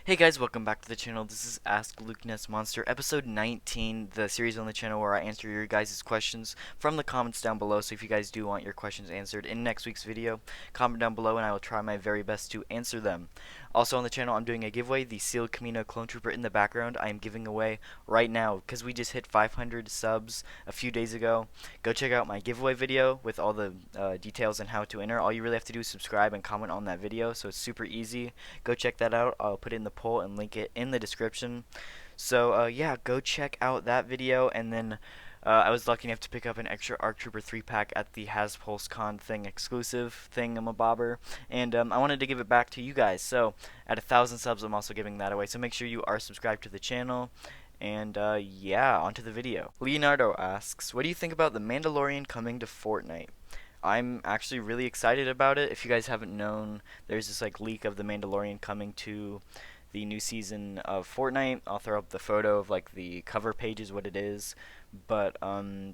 Hey guys, welcome back to the channel. This is Ask Lukenessmonster, episode 19, the series on the channel where I answer your guys' questions from the comments down below. So if you guys do want your questions answered in next week's video, comment down below and I will try my very best to answer them. Also on the channel, I'm doing a giveaway, the sealed Camino clone trooper in the background. I am giving away right now because we just hit 500 subs a few days ago. Go check out my giveaway video with all the details on how to enter. All you really have to do is subscribe and comment on that video, so it's super easy. Go check that out. I'll put it in the poll and link it in the description. So yeah, go check out that video, and then I was lucky enough to pick up an extra ARC Trooper 3-pack at the HasPulseCon thing exclusive thingamabobber, and I wanted to give it back to you guys. So at 1,000 subs, I'm also giving that away. So make sure you are subscribed to the channel. And yeah, onto the video. Leonardo asks, what do you think about the Mandalorian coming to Fortnite? I'm actually really excited about it. If you guys haven't known, there's this like leak of the Mandalorian coming to the new season of Fortnite. I'll throw up the photo of like the cover page is what it is. But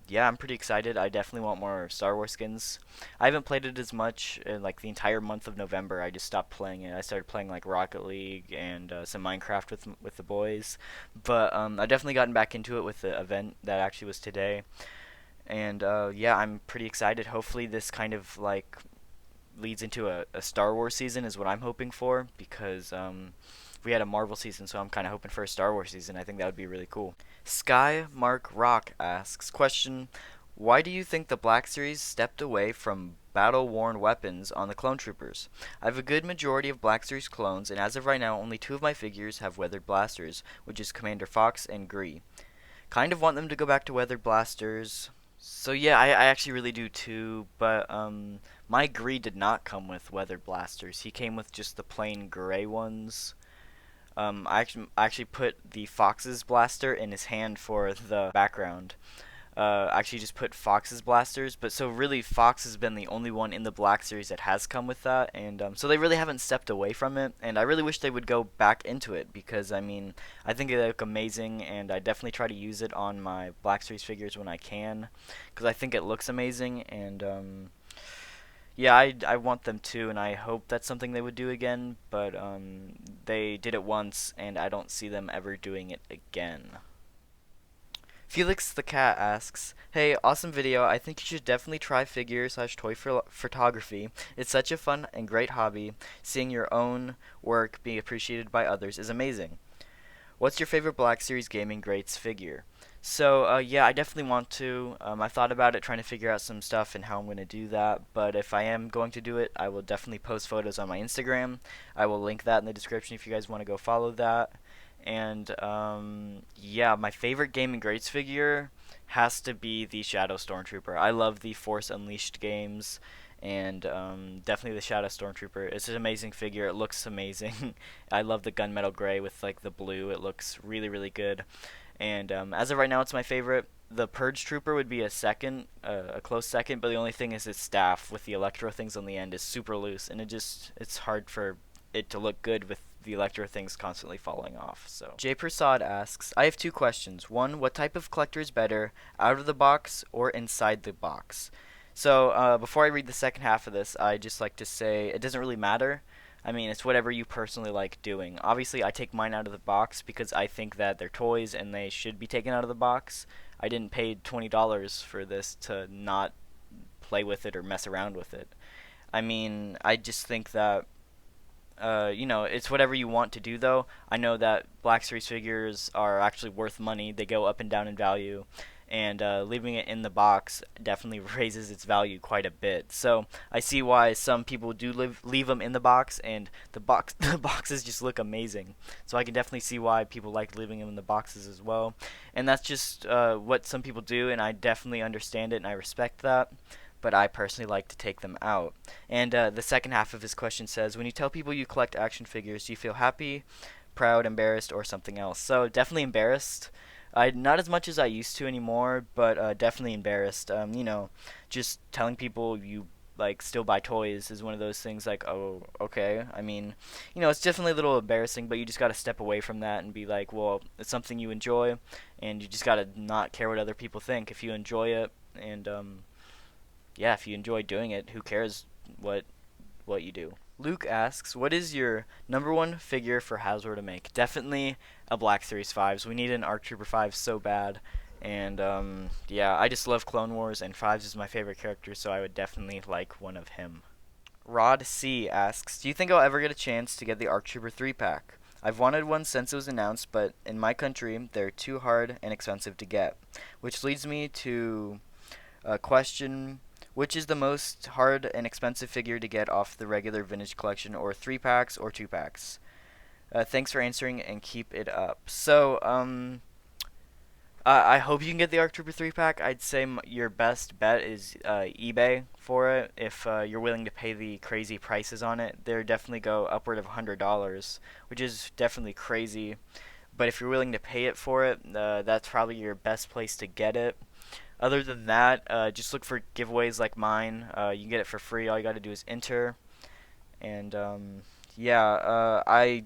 yeah, I'm pretty excited. I definitely want more Star Wars skins. I haven't played it as much in like the entire month of November. I just stopped playing it. I started playing like Rocket League and some Minecraft with the boys. But I definitely gotten back into it with the event that actually was today. And yeah, I'm pretty excited. Hopefully this kind of like leads into a Star Wars season is what I'm hoping for, because we had a Marvel season, so I'm kind of hoping for a Star Wars season. I think that would be really cool. Sky Mark Rock asks, question, why do you think the Black Series stepped away from battle-worn weapons on the clone troopers? I have a good majority of Black Series clones, and as of right now, only 2 of my figures have weathered blasters, which is Commander Fox and Gree. Kind of want them to go back to weathered blasters. So yeah, I actually really do too, but my Gree did not come with weathered blasters. He came with just the plain gray ones. I actually put the Fox's blaster in his hand for the background. I actually just put Fox's blasters, but so really Fox has been the only one in the Black Series that has come with that, and so they really haven't stepped away from it, and I really wish they would go back into it, because I mean, I think they look amazing, and I definitely try to use it on my Black Series figures when I can, because I think it looks amazing, and yeah, I want them to, and I hope that's something they would do again, but they did it once, and I don't see them ever doing it again. Felix the Cat asks, hey, awesome video. I think you should definitely try figure slash toy photography. It's such a fun and great hobby. Seeing your own work being appreciated by others is amazing. What's your favorite Black Series Gaming Greats figure? So, yeah, I definitely want to. I thought about it, trying to figure out some stuff and how I'm going to do that. But if I am going to do it, I will definitely post photos on my Instagram. I will link that in the description if you guys want to go follow that. And yeah, my favorite Gaming Greats figure has to be the Shadow Stormtrooper. I love the Force Unleashed games, and definitely the Shadow Stormtrooper. It's an amazing figure. It looks amazing. I love the gunmetal gray with like the blue. It looks really, really good. And as of right now, it's my favorite. The Purge Trooper would be a second, a close second. But the only thing is its staff with the electro things on the end is super loose, and it's hard for it to look good with the electro things constantly falling off. So Jay Prasad asks, I have 2 questions. One, what type of collector is better, out of the box or inside the box? So before I read the second half of this, I just like to say it doesn't really matter. I mean, it's whatever you personally like doing. Obviously, I take mine out of the box because I think that they're toys and they should be taken out of the box. I didn't pay $20 for this to not play with it or mess around with it. I mean, I just think that you know, it's whatever you want to do, though. I know that Black Series figures are actually worth money. They go up and down in value, and leaving it in the box definitely raises its value quite a bit. So I see why some people do leave them in the box, and the boxes just look amazing. So I can definitely see why people like leaving them in the boxes as well. And that's just what some people do, and I definitely understand it, and I respect that. But I personally like to take them out. And the second half of his question says, when you tell people you collect action figures, do you feel happy, proud, embarrassed, or something else? So definitely embarrassed. Not as much as I used to anymore, but definitely embarrassed. You know, just telling people you like still buy toys is one of those things like, oh, okay. I mean, you know, it's definitely a little embarrassing, but you just got to step away from that and be like, well, it's something you enjoy, and you just got to not care what other people think. If you enjoy it, and yeah, if you enjoy doing it, who cares what you do? Luke asks, what is your number one figure for Hasbro to make? Definitely a Black Series 5s. We need an ARC Trooper 5 so bad. And yeah, I just love Clone Wars, and 5s is my favorite character, so I would definitely like one of him. Rod C asks, do you think I'll ever get a chance to get the ARC Trooper 3 pack? I've wanted one since it was announced, but in my country, they're too hard and expensive to get. Which leads me to a question, which is the most hard and expensive figure to get off the regular vintage collection, or 3 packs or 2 packs? Thanks for answering and keep it up. So, I hope you can get the ARC Trooper 3 pack. I'd say your best bet is eBay for it. If you're willing to pay the crazy prices on it, they definitely go upward of $100, which is definitely crazy. But if you're willing to pay it for it, that's probably your best place to get it. Other than that, just look for giveaways like mine. You can get it for free. All you got to do is enter. And yeah, I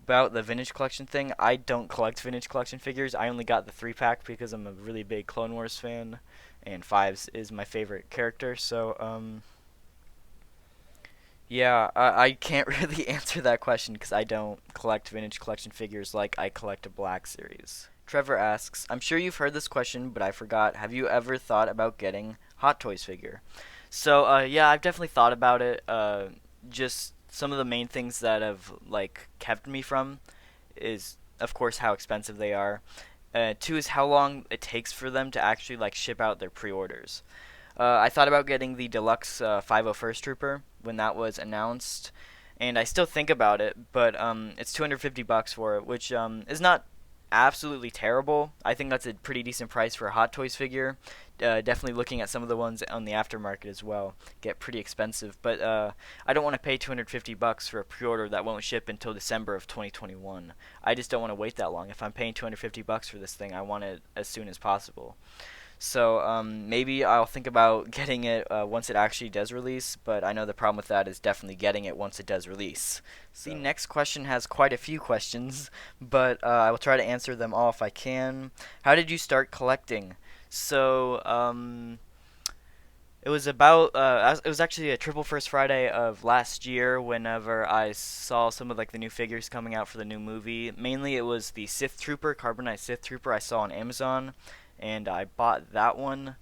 about the vintage collection thing. I don't collect vintage collection figures. I only got the 3 pack because I'm a really big Clone Wars fan, and Fives is my favorite character. So yeah, I can't really answer that question because I don't collect vintage collection figures like I collect a Black Series. Trevor asks, I'm sure you've heard this question, but I forgot. Have you ever thought about getting Hot Toys figure? So yeah, I've definitely thought about it. Just some of the main things that have like kept me from is, of course, how expensive they are. Two is how long it takes for them to actually like ship out their pre-orders. I thought about getting the deluxe 501st Trooper when that was announced, and I still think about it, but it's $250 for it, which is not absolutely terrible. I think that's a pretty decent price for a Hot Toys figure. Definitely looking at some of the ones on the aftermarket as well get pretty expensive, but I don't want to pay $250 for a pre-order that won't ship until December of 2021. I just don't want to wait that long. If I'm paying $250 for this thing, I want it as soon as possible. So maybe I'll think about getting it once it actually does release, but I know the problem with that is definitely getting it once it does release. So. The next question has quite a few questions, but I will try to answer them all if I can. How did you start collecting? So it was about it was actually a triple first Friday of last year whenever I saw some of like the new figures coming out for the new movie. Mainly it was the Sith Trooper, Carbonite Sith Trooper I saw on Amazon, and I bought that one.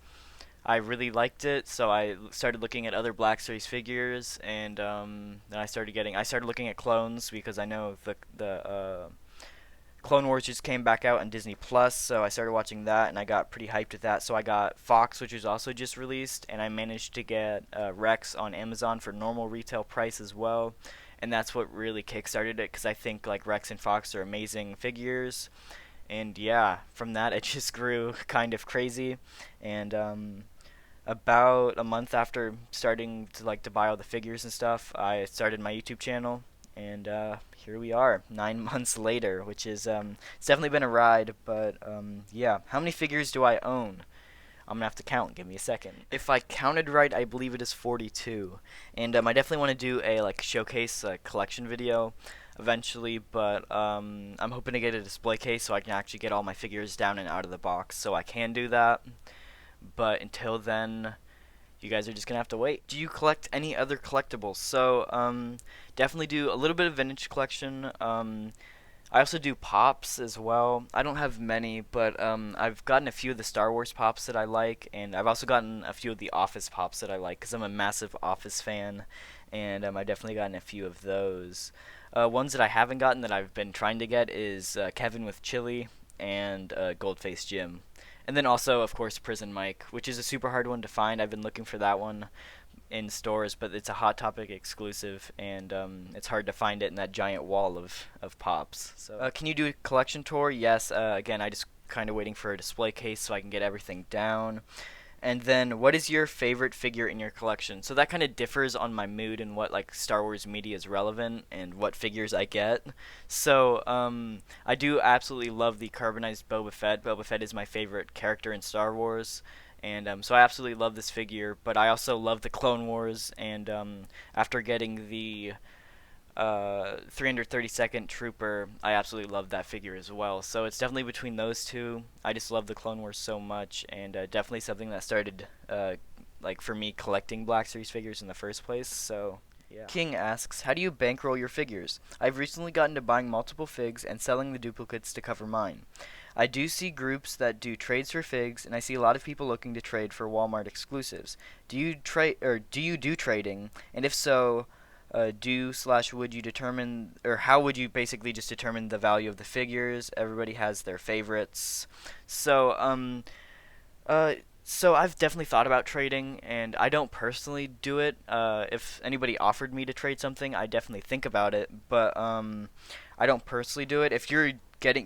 I really liked it, so I started looking at other Black Series figures, and then I started looking at clones because I know the Clone Wars just came back out on Disney Plus, so I started watching that, and I got pretty hyped with that. So I got Fox, which was also just released, and I managed to get Rex on Amazon for normal retail price as well, and that's what really kickstarted it because I think like Rex and Fox are amazing figures. And yeah, from that it just grew kind of crazy, and about a month after starting to like to buy all the figures and stuff, I started my YouTube channel, and here we are 9 months later, which is it's definitely been a ride, but yeah. How many figures do I own? I'm gonna have to count. Give me a second. If I counted right, I believe it is 42, and I definitely want to do a like showcase collection video eventually, but I'm hoping to get a display case so I can actually get all my figures down and out of the box, so I can do that. But until then, you guys are just gonna have to wait. Do you collect any other collectibles? So definitely do a little bit of vintage collection. I also do pops as well. I don't have many, but I've gotten a few of the Star Wars pops that I like, and I've also gotten a few of the Office pops that I like because I'm a massive Office fan, and I've definitely gotten a few of those. Ones that I haven't gotten that I've been trying to get is Kevin with Chili and Goldface Jim. And then also, of course, Prison Mike, which is a super hard one to find. I've been looking for that one in stores, but it's a Hot Topic exclusive, and it's hard to find it in that giant wall of pops. So, can you do a collection tour? Yes. Again, I just kind of waiting for a display case so I can get everything down. And then, what is your favorite figure in your collection? So that kind of differs on my mood and what like Star Wars media is relevant and what figures I get. So I do absolutely love the carbonized Boba Fett. Boba Fett is my favorite character in Star Wars, and so I absolutely love this figure. But I also love the Clone Wars, and after getting the 332nd Trooper, I absolutely love that figure as well. So it's definitely between those two. I just love the Clone Wars so much, and definitely something that started like for me collecting Black Series figures in the first place. So Yeah. King asks, how do you bankroll your figures? I've recently gotten to buying multiple figs and selling the duplicates to cover mine. I do see groups that do trades for figs, and I see a lot of people looking to trade for Walmart exclusives. Do you do trading? And if so, do slash would you determine, or how would you basically just determine the value of the figures? Everybody has their favorites. So, uh, so I've definitely thought about trading, and I don't personally do it. If anybody offered me to trade something, I definitely think about it, but I don't personally do it. If you're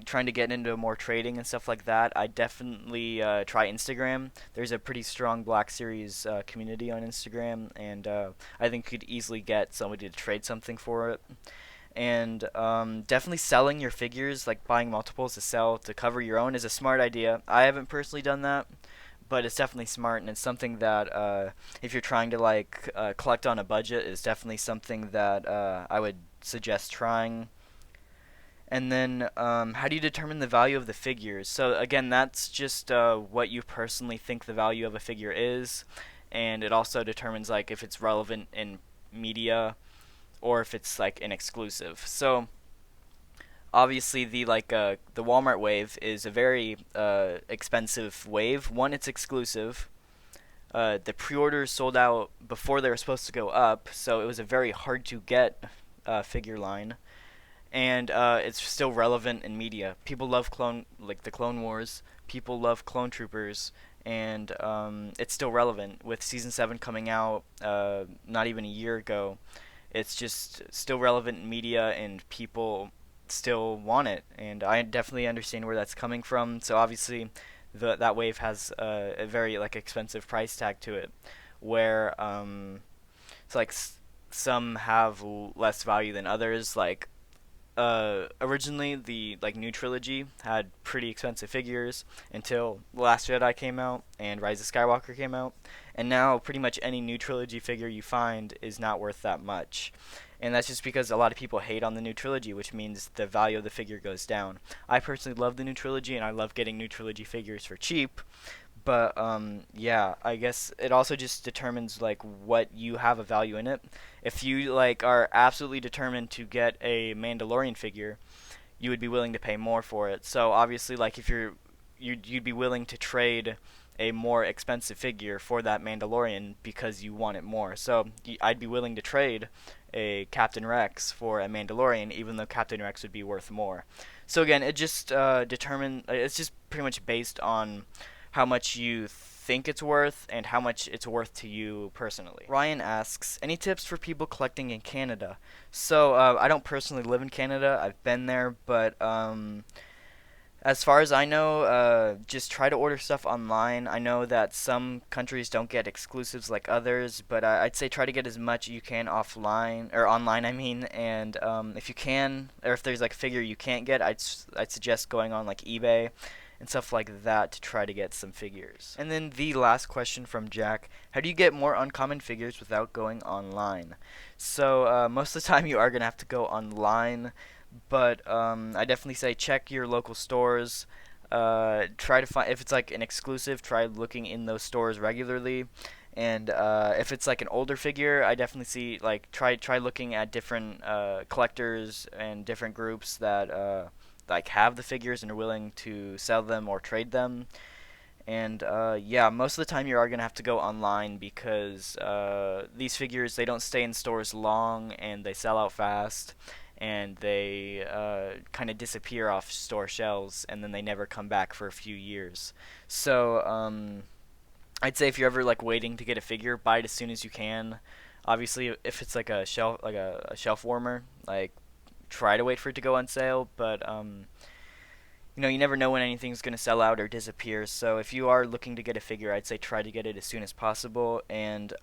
trying to get into more trading and stuff like that, I definitely try Instagram. There's a pretty strong Black Series community on Instagram, and I think you could easily get somebody to trade something for it. And definitely selling your figures, like buying multiples to sell to cover your own, is a smart idea. I haven't personally done that, but it's definitely smart, and it's something that if you're trying to like collect on a budget, is definitely something that I would suggest trying. And then, how do you determine the value of the figures? So again, that's just what you personally think the value of a figure is, and it also determines like if it's relevant in media or if it's like an exclusive. So obviously the Walmart wave is a very expensive wave. One, it's exclusive. The pre-orders sold out before they were supposed to go up, so it was a very hard to get figure line, and it's still relevant in media. People love the Clone Wars. People love Clone Troopers, and it's still relevant with season 7 coming out not even a year ago. It's just still relevant in media, and people still want it, and I definitely understand where that's coming from. So obviously, that wave has a very like expensive price tag to it, where it's like some have less value than others. Like originally the like new trilogy had pretty expensive figures until Last Jedi came out and Rise of Skywalker came out, and now pretty much any new trilogy figure you find is not worth that much. And that's just because a lot of people hate on the new trilogy, which means the value of the figure goes down. I personally love the new trilogy, and I love getting new trilogy figures for cheap, but yeah, I guess it also just determines like what you have a value in it. If you like are absolutely determined to get a Mandalorian figure, you would be willing to pay more for it. So obviously, like if you'd be willing to trade a more expensive figure for that Mandalorian because you want it more. So I'd be willing to trade a Captain Rex for a Mandalorian, even though Captain Rex would be worth more. So again, it just it's just pretty much based on how much you think it's worth and how much it's worth to you personally. Ryan asks, any tips for people collecting in Canada? So I don't personally live in Canada. I've been there, but as far as I know, just try to order stuff online. I know that some countries don't get exclusives like others, but I'd say try to get as much you can offline or online. I mean, and if you can, or if there's like a figure you can't get, I'd suggest going on like eBay and stuff like that to try to get some figures. And then the last question from Jack: how do you get more uncommon figures without going online? So most of the time you are gonna have to go online, but I definitely say check your local stores. Try to find if it's like an exclusive. Try looking in those stores regularly, and if it's like an older figure, I definitely see like try looking at different collectors and different groups that like have the figures and are willing to sell them or trade them. And yeah, most of the time you are gonna have to go online because these figures, they don't stay in stores long and they sell out fast, and they kind of disappear off store shelves and then they never come back for a few years. So I'd say if you're ever like waiting to get a figure, buy it as soon as you can. Obviously, if it's like a shelf a shelf warmer, like try to wait for it to go on sale, but you never know when anything's going to sell out or disappear. So if you are looking to get a figure, I'd say try to get it as soon as possible. And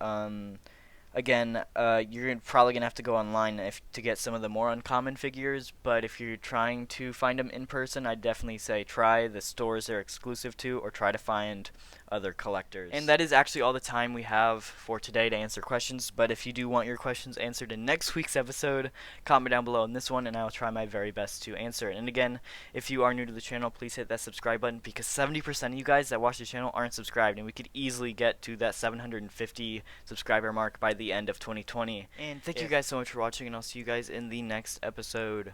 again, you're probably going to have to go online to get some of the more uncommon figures. But if you're trying to find them in person, I'd definitely say try the stores they're exclusive to, or try to find other collectors. And that is actually all the time we have for today to answer questions. But if you do want your questions answered in next week's episode, comment down below on this one, and I'll try my very best to answer it. And again, if you are new to the channel, please hit that subscribe button, because 70% of you guys that watch the channel aren't subscribed, and we could easily get to that 750 subscriber mark by the end of 2020. And thank you guys so much for watching, and I'll see you guys in the next episode.